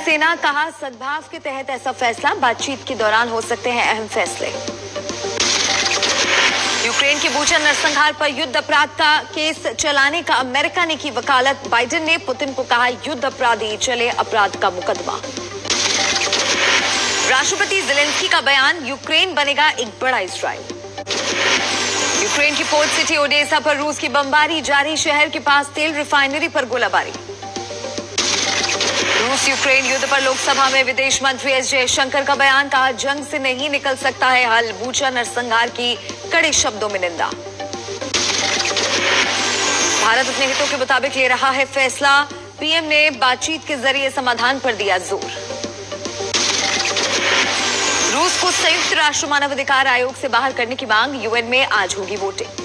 सेना, कहा सद्भाव के तहत ऐसा फैसला, बातचीत के दौरान हो सकते हैं अहम फैसले। यूक्रेन के बूचा नरसंहार पर युद्ध अपराध का केस चलाने का अमेरिका ने की वकालत, बाइडेन ने पुतिन को कहा युद्ध अपराधी, चले अपराध का मुकदमा। राष्ट्रपति ज़ेलेंस्की का बयान, यूक्रेन बनेगा एक बड़ा इजराइल। यूक्रेन की पोर्ट सिटी ओडेसा पर रूस की बमबारी जारी, शहर के पास तेल रिफाइनरी पर गोलाबारी। रूस यूक्रेन युद्ध पर लोकसभा में विदेश मंत्री एस जयशंकर का बयान, कहा जंग से नहीं निकल सकता है हल, बूचा नरसंहार की कड़े शब्दों में निंदा। भारत अपने हितों के मुताबिक ले रहा है फैसला, पीएम ने बातचीत के जरिए समाधान पर दिया जोर। रूस को संयुक्त राष्ट्र मानवाधिकार आयोग से बाहर करने की मांग, यूएन में आज होगी वोटिंग।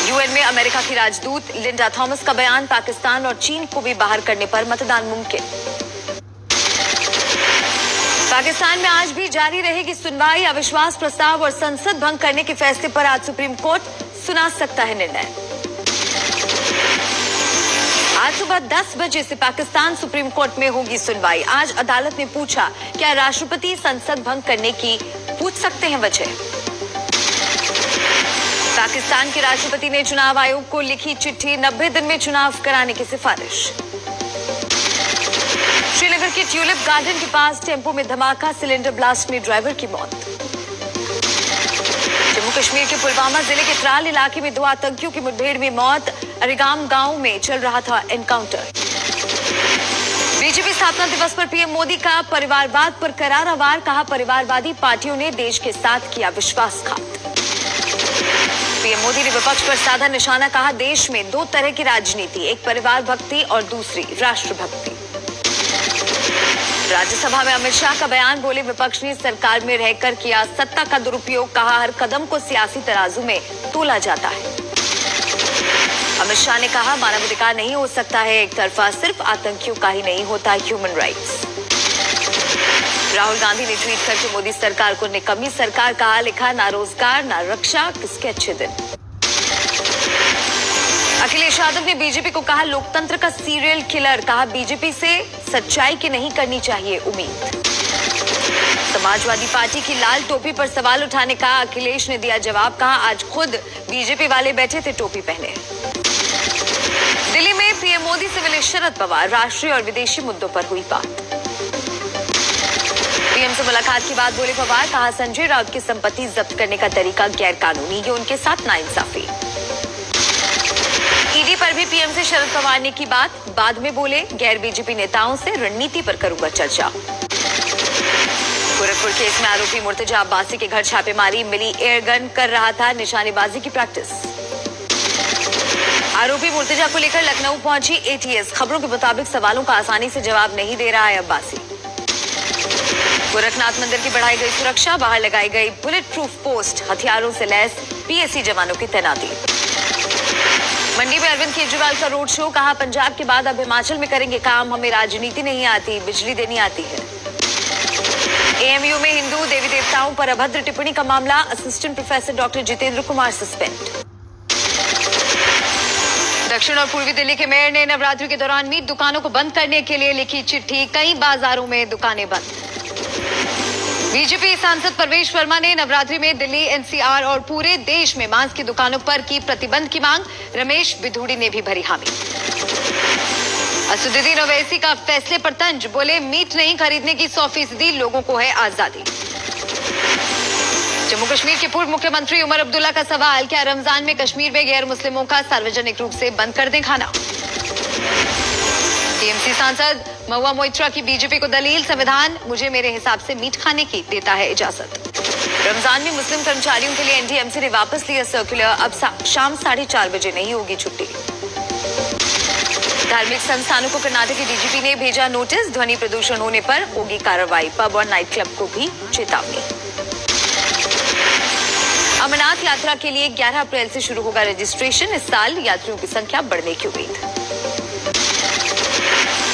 यूएन में अमेरिका की राजदूत लिंडा थॉमस का बयान, पाकिस्तान और चीन को भी बाहर करने पर मतदान मुमकिन। पाकिस्तान में आज भी जारी रहेगी सुनवाई, अविश्वास प्रस्ताव और संसद भंग करने के फैसले पर आज सुप्रीम कोर्ट सुना सकता है निर्णय। आज सुबह 10 बजे से पाकिस्तान सुप्रीम कोर्ट में होगी सुनवाई। आज अदालत ने पूछा, क्या राष्ट्रपति संसद भंग करने की पूछ सकते हैं वजह। पाकिस्तान के राष्ट्रपति ने चुनाव आयोग को लिखी चिट्ठी, 90 दिन में चुनाव कराने की सिफारिश। श्रीनगर के ट्यूलिप गार्डन के पास टेम्पो में धमाका, सिलेंडर ब्लास्ट में ड्राइवर की मौत। जम्मू कश्मीर के पुलवामा जिले के त्राल इलाके में 2 आतंकियों की मुठभेड़ में मौत, अरिगाम गांव में चल रहा था एनकाउंटर। बीजेपी स्थापना दिवस पर पीएम मोदी का परिवारवाद पर करारा वार, कहा परिवारवादी पार्टियों ने देश के साथ किया विश्वासघात। पीएम मोदी ने विपक्ष पर साधा निशाना, कहा देश में 2 तरह की राजनीति, एक परिवार भक्ति और दूसरी राष्ट्र भक्ति। राज्यसभा में अमित शाह का बयान, बोले विपक्ष ने सरकार में रहकर किया सत्ता का दुरुपयोग, कहा हर कदम को सियासी तराजू में तोला जाता है। अमित शाह ने कहा मानवाधिकार नहीं हो सकता है एक तरफा, सिर्फ आतंकियों का ही नहीं होता ह्यूमन राइट्स। राहुल गांधी ने ट्वीट करके मोदी सरकार को निकम्मी सरकार कहा, लिखा ना रोजगार ना रक्षा, किसके अच्छे दिन। अखिलेश यादव ने बीजेपी को कहा लोकतंत्र का सीरियल किलर, कहा बीजेपी से सच्चाई की नहीं करनी चाहिए उम्मीद। समाजवादी पार्टी की लाल टोपी पर सवाल उठाने का अखिलेश ने दिया जवाब, कहा आज खुद बीजेपी वाले बैठे थे टोपी पहने। दिल्ली में पीएम मोदी से मिले शरद पवार, राष्ट्रीय और विदेशी मुद्दों पर हुई बात। पीएम से मुलाकात की बात बोले पवार, कहा संजय राउत की संपत्ति जब्त करने का तरीका गैर कानूनी, ये उनके साथ नाइंसाफी। ईडी पर भी पीएम से शरद पवार ने की बात, बाद में बोले गैर बीजेपी नेताओं से रणनीति पर करूंगा चर्चा। गोरखपुर केस में आरोपी मुर्तजा अब्बासी के घर छापेमारी, मिली एयरगन, कर रहा था निशानेबाजी की प्रैक्टिस। आरोपी मुर्तजा को लेकर लखनऊ पहुंची एटीएस, खबरों के मुताबिक सवालों का आसानी से जवाब नहीं दे रहा है अब्बासी। गोरखनाथ मंदिर की बढ़ाई गई सुरक्षा, बाहर लगाई गई बुलेट प्रूफ पोस्ट, हथियारों से लैस पीएसी जवानों की तैनाती। मंडी में अरविंद केजरीवाल का रोड शो, कहा पंजाब के बाद अब हिमाचल में करेंगे काम, हमें राजनीति नहीं आती, बिजली देनी आती है। एएमयू में हिंदू देवी देवताओं पर अभद्र टिप्पणी का मामला, assistant professor doctor Jitendra Kumar suspend. दक्षिण और पूर्वी दिल्ली के मेयर ने नवरात्रि के दौरान मीट दुकानों को बंद करने के लिए लिखी चिट्ठी, कई बाजारों में दुकानें बंद। बीजेपी सांसद परवेश वर्मा ने नवरात्रि में दिल्ली, एनसीआर और पूरे देश में मांस की दुकानों पर की प्रतिबंध की मांग, रमेश बिधूड़ी ने भी भरी हामी। असदुद्दीन ओवैसी का फैसले पर तंज, बोले मीट नहीं खरीदने की 100% लोगों को है आजादी। जम्मू कश्मीर के पूर्व मुख्यमंत्री उमर अब्दुल्ला का सवाल, क्या रमजान में कश्मीर में गैर मुस्लिमों का सार्वजनिक रूप से बंद कर दें खाना। टीएमसी सांसद महुआ मोइत्रा की बीजेपी को दलील, संविधान मुझे मेरे हिसाब से मीट खाने की देता है इजाजत। रमजान में मुस्लिम कर्मचारियों के लिए एनडीएमसी ने वापस लिया सर्कुलर, अब शाम 4:30 बजे नहीं होगी छुट्टी। धार्मिक संस्थानों को कर्नाटक के डीजीपी ने भेजा नोटिस, ध्वनि प्रदूषण होने पर होगी कार्रवाई, पब और नाइट क्लब को भी चेतावनी। अमरनाथ यात्रा के लिए 11 अप्रैल से शुरू होगा रजिस्ट्रेशन, इस साल यात्रियों की संख्या बढ़ने की उम्मीद।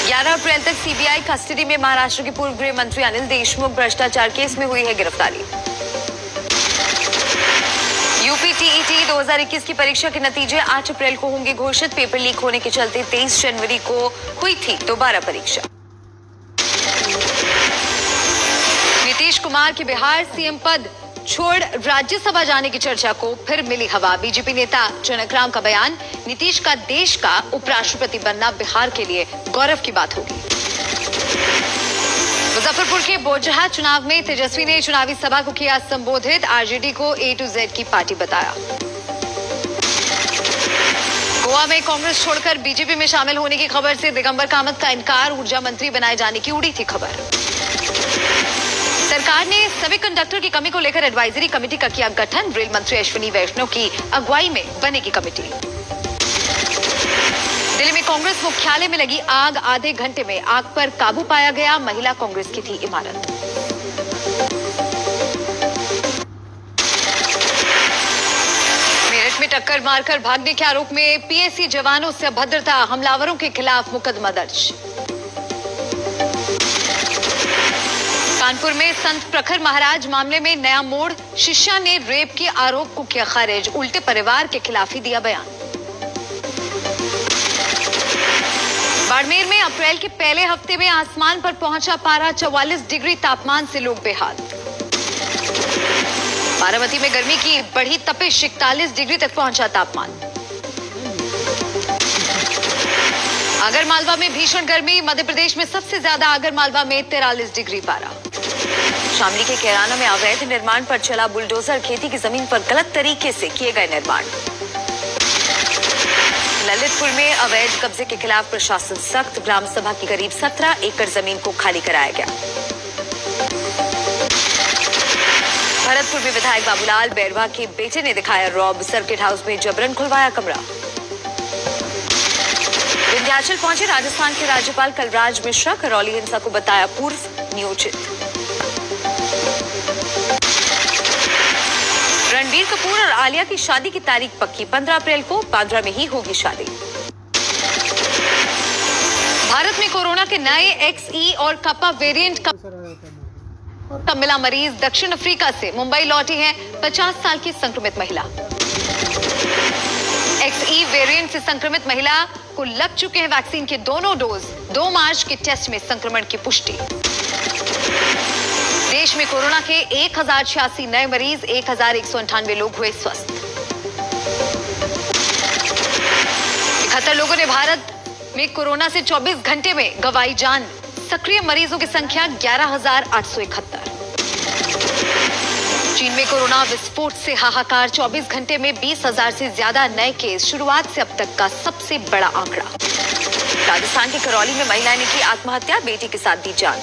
11 अप्रैल तक सीबीआई कस्टडी में महाराष्ट्र के पूर्व गृह मंत्री अनिल देशमुख, भ्रष्टाचार केस में हुई है गिरफ्तारी। यूपी जेईई 2021 की परीक्षा के नतीजे 8 अप्रैल को होंगे घोषित। पेपर लीक होने के चलते 23 जनवरी को हुई थी दोबारा परीक्षा। नीतीश कुमार के बिहार सीएम पद छोड़ राज्यसभा जाने की चर्चा को फिर मिली हवा। बीजेपी नेता जनक राम का बयान, नीतीश का देश का उपराष्ट्रपति बनना बिहार के लिए गौरव की बात होगी। मुजफ्फरपुर के बोचहा चुनाव में तेजस्वी ने चुनावी सभा को किया संबोधित। आरजेडी को A to Z की पार्टी बताया। गोवा में कांग्रेस छोड़कर बीजेपी में शामिल होने की खबर से दिगंबर कामत का इनकार। ऊर्जा मंत्री बनाए जाने की उड़ी थी खबर। सरकार ने सेमीकंडक्टर की कमी को लेकर एडवाइजरी कमेटी का किया गठन। रेल मंत्री अश्विनी वैष्णव की अगुवाई में बनेगी कमेटी। दिल्ली में कांग्रेस मुख्यालय में लगी आग, आधे घंटे में आग पर काबू पाया गया। महिला कांग्रेस की थी इमारत। मेरठ में टक्कर मारकर भागने के आरोप में पीएसी जवानों से अभद्रता, हमलावरों के खिलाफ मुकदमा दर्ज। कानपुर में संत प्रखर महाराज मामले में नया मोड़, शिष्या ने रेप के आरोप को किया खारिज। उल्टे परिवार के खिलाफ ही दिया बयान। बाड़मेर में अप्रैल के पहले हफ्ते में आसमान पर पहुंचा पारा, 44 डिग्री तापमान से लोग बेहाल। बारामती में गर्मी की बढ़ी तपिश, 41 डिग्री तक पहुंचा तापमान। आगरमालवा में भीषण गर्मी, मध्य प्रदेश में सबसे ज्यादा आगरमालवा में 43 डिग्री पारा। शामली के कैराना में अवैध निर्माण पर चला बुलडोजर, खेती की जमीन पर गलत तरीके से किए गए निर्माण। ललितपुर में अवैध कब्जे के खिलाफ प्रशासन सख्त, ग्राम सभा की करीब 17 एकड़ जमीन को खाली कराया गया। भरतपुर में विधायक बाबूलाल बैरवा के बेटे ने दिखाया रौब, सर्किट हाउस में जबरन खुलवाया कमरा। विंध्याचल पहुंचे राजस्थान के राज्यपाल कलराज मिश्रा, करौली हिंसा को बताया पूर्व नियोजित। रणबीर कपूर और आलिया की शादी की तारीख पक्की, 15 अप्रैल को बांद्रा में ही होगी शादी। भारत में कोरोना के नए XE और कपा वेरिएंट का मिला मरीज। दक्षिण अफ्रीका से मुंबई लौटी है 50 साल की संक्रमित महिला। XE वेरिएंट से संक्रमित महिला को लग चुके हैं वैक्सीन के दोनों डोज। 2 मार्च के टेस्ट में संक्रमण की पुष्टि। देश में कोरोना के 1086 नए मरीज, 1198 लोग हुए स्वस्थ। 71 लोगों ने भारत में कोरोना से 24 घंटे में गंवाई जान। सक्रिय मरीजों की संख्या 11,871। चीन में कोरोना विस्फोट से हाहाकार, 24 घंटे में 20,000 से ज्यादा नए केस, शुरुआत से अब तक का सबसे बड़ा आंकड़ा। राजस्थान के करौली में महिला ने की आत्महत्या, बेटी के साथ दी जान।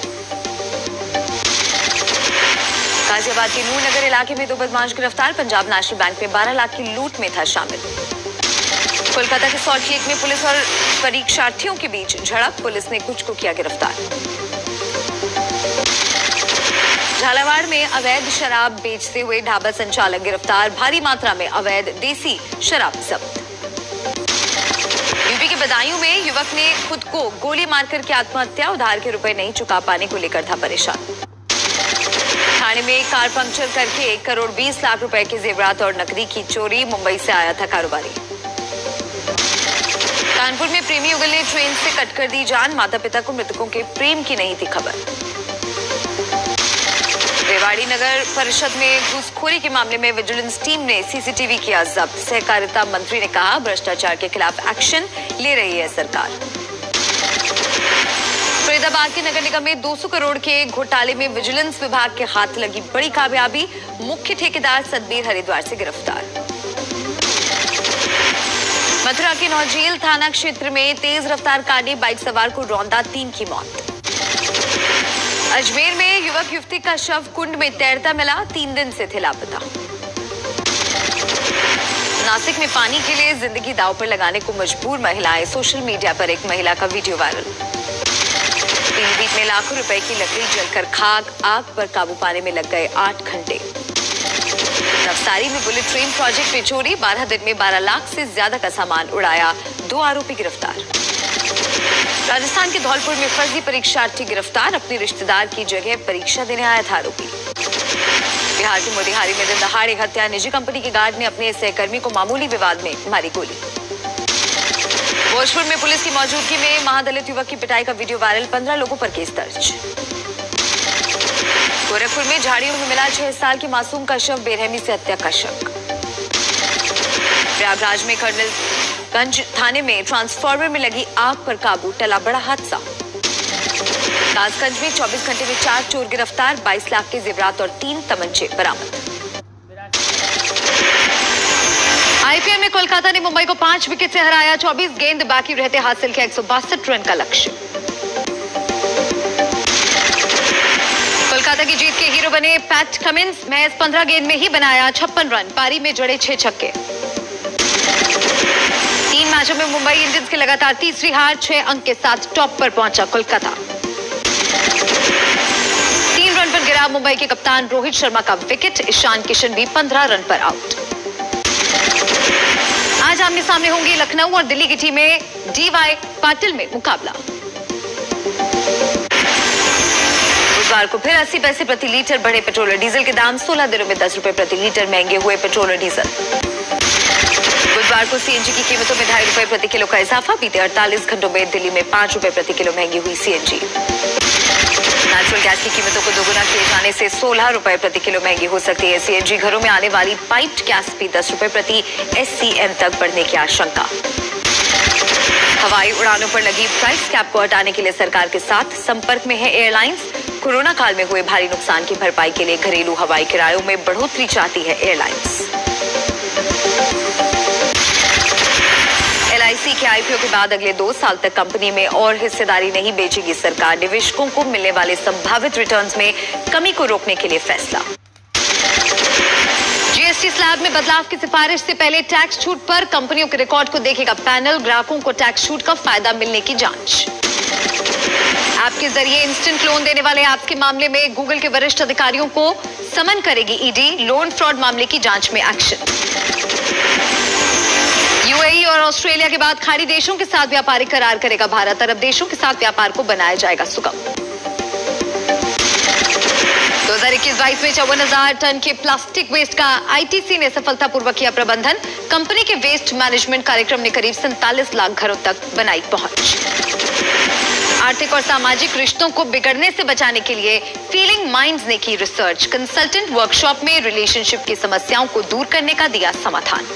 गाजियाबाद के नूर नगर इलाके में 2 बदमाश गिरफ्तार, पंजाब नेशनल बैंक में 12 लाख की लूट में था शामिल। कोलकाता के सॉल्ट लेक में पुलिस और परीक्षार्थियों के बीच झड़प, पुलिस ने कुछ को किया गिरफ्तार। झालावाड़ में अवैध शराब बेचते हुए ढाबा संचालक गिरफ्तार, भारी मात्रा में अवैध देसी शराब जब्त। यूपी के बदायूं में युवक ने खुद को गोली मारकर की आत्महत्या, उधार के रुपए नहीं चुका पाने को लेकर था परेशान। थाने में कार पंक्चर करके 1 करोड़ 20 लाख रुपए के जेवरात और नकदी की चोरी, मुंबई से आया था कारोबारी। कानपुर में प्रेमी युगल ने ट्रेन से कटकर दी जान, माता पिता को मृतकों के प्रेम की नहीं थी खबर। रेवाड़ी नगर परिषद में घूसखोरी के मामले में विजिलेंस टीम ने सीसीटीवी किया जब्त। सहकारिता मंत्री ने कहा भ्रष्टाचार के खिलाफ एक्शन ले रही है सरकार। फरीदाबाद के नगर निगम में 200 करोड़ के घोटाले में विजिलेंस विभाग के हाथ लगी बड़ी कामयाबी, मुख्य ठेकेदार सतबीर हरिद्वार से गिरफ्तार। मथुरा के नौजेल थाना क्षेत्र में तेज रफ्तार कार ने बाइक सवार को रौंदा, 3 की मौत। अजमेर में युवक युवती का शव कुंड में तैरता मिला, 3 दिन से थे लापता। नासिक में पानी के लिए जिंदगी दांव पर लगाने को मजबूर महिलाएं, सोशल मीडिया पर एक महिला का वीडियो वायरल। पीलीभीत में लाखों रुपए की लकड़ी जलकर खाक, आग पर काबू पाने में लग गए 8 घंटे। नवसारी में बुलेट ट्रेन प्रोजेक्ट में चोरी, 12 दिन में 12 लाख से ज्यादा का सामान उड़ाया, 2 आरोपी गिरफ्तार। राजस्थान के धौलपुर में फर्जी परीक्षार्थी गिरफ्तार, अपने रिश्तेदार की जगह परीक्षा देने आया था आरोपी। बिहार के मोतिहारी में दिन दहाड़े हत्या, निजी कंपनी के गार्ड ने अपने सहकर्मी को मामूली विवाद में मारी गोली। भोजपुर में पुलिस की मौजूदगी में महादलित युवक की पिटाई का वीडियो वायरल, 15 लोगों पर केस दर्ज। गोरखपुर में झाड़ियों में मिला 6 साल के मासूम का शव, बेरहमी से हत्या का शक। प्रयागराज में कर्नलगंज थाने में ट्रांसफार्मर में लगी आग पर काबू, टला बड़ा हादसा। कासगंज में 24 घंटे में 4 चोर गिरफ्तार, 22 लाख के जेवरात और 3 तमंचे बरामद। आईपीएल में कोलकाता ने मुंबई को 5 विकेट से हराया, 24 गेंद बाकी रहते हासिल किया 162 रन का लक्ष्य। कोलकाता की जीत के हीरो बने पैट कमिंस, महज 15 गेंद में ही बनाया 56 रन, पारी में जड़े 6 छक्के। 3 मैचों में मुंबई इंडियंस की लगातार तीसरी हार, 6 अंक के साथ टॉप पर पहुंचा कोलकाता। 3 रन पर गिरा मुंबई के कप्तान रोहित शर्मा का विकेट, ईशान किशन भी 15 रन पर आउट। आज आमने सामने होंगी लखनऊ और दिल्ली की टीमें, डीवाई पाटिल में मुकाबला। बुधवार को फिर 80 पैसे प्रति लीटर बढ़े पेट्रोल और डीजल के दाम, 16 दिनों में 10 रुपए प्रति लीटर महंगे हुए पेट्रोल और डीजल। बुधवार को सीएनजी की कीमतों में 2.5 रुपए प्रति किलो का इजाफा, बीते 48 घंटों में दिल्ली में 5 रुपए प्रति किलो महंगी हुई सीएनजी। नेचुरल गैस की कीमतों को दोगुना किए जाने से 16 रुपए प्रति किलो महंगी हो सकती है सीएनजी। घरों में आने वाली पाइप्ड गैस भी 10 रुपए प्रति एससीएम तक बढ़ने की आशंका। हवाई उड़ानों पर लगी प्राइस कैप को हटाने के लिए सरकार के साथ संपर्क में है एयरलाइंस। कोरोना काल में हुए भारी नुकसान की भरपाई के लिए घरेलू हवाई किरायों में बढ़ोतरी चाहती है एयरलाइंस। एलआईसी के आईपीओ के बाद अगले 2 साल तक कंपनी में और हिस्सेदारी नहीं बेचेगी सरकार, निवेशकों को मिलने वाले संभावित रिटर्न्स में कमी को रोकने के लिए फैसला। जीएसटी स्लैब में बदलाव की सिफारिश से पहले टैक्स छूट पर कंपनियों के रिकॉर्ड को देखेगा पैनल, ग्राहकों को टैक्स छूट का फायदा मिलने की जांच। ऐप के जरिए इंस्टेंट लोन देने वाले ऐप्स के मामले में गूगल के वरिष्ठ अधिकारियों को समन करेगी ईडी, लोन फ्रॉड मामले की जांच में एक्शन। यूएई और ऑस्ट्रेलिया के बाद खाड़ी देशों के साथ व्यापारिक करार करेगा भारत, अरब देशों के साथ व्यापार को बनाया जाएगा सुगम। 2021-22 में 54,000 टन के प्लास्टिक वेस्ट का आईटीसी ने सफलतापूर्वक किया प्रबंधन, कंपनी के वेस्ट मैनेजमेंट कार्यक्रम ने करीब 47 लाख घरों तक बनाई पहुंच। आर्थिक और सामाजिक रिश्तों को बिगड़ने से बचाने के लिए फीलिंग माइंड्स ने की रिसर्च, कंसल्टेंट वर्कशॉप में रिलेशनशिप की समस्याओं को दूर करने का दिया समाधान।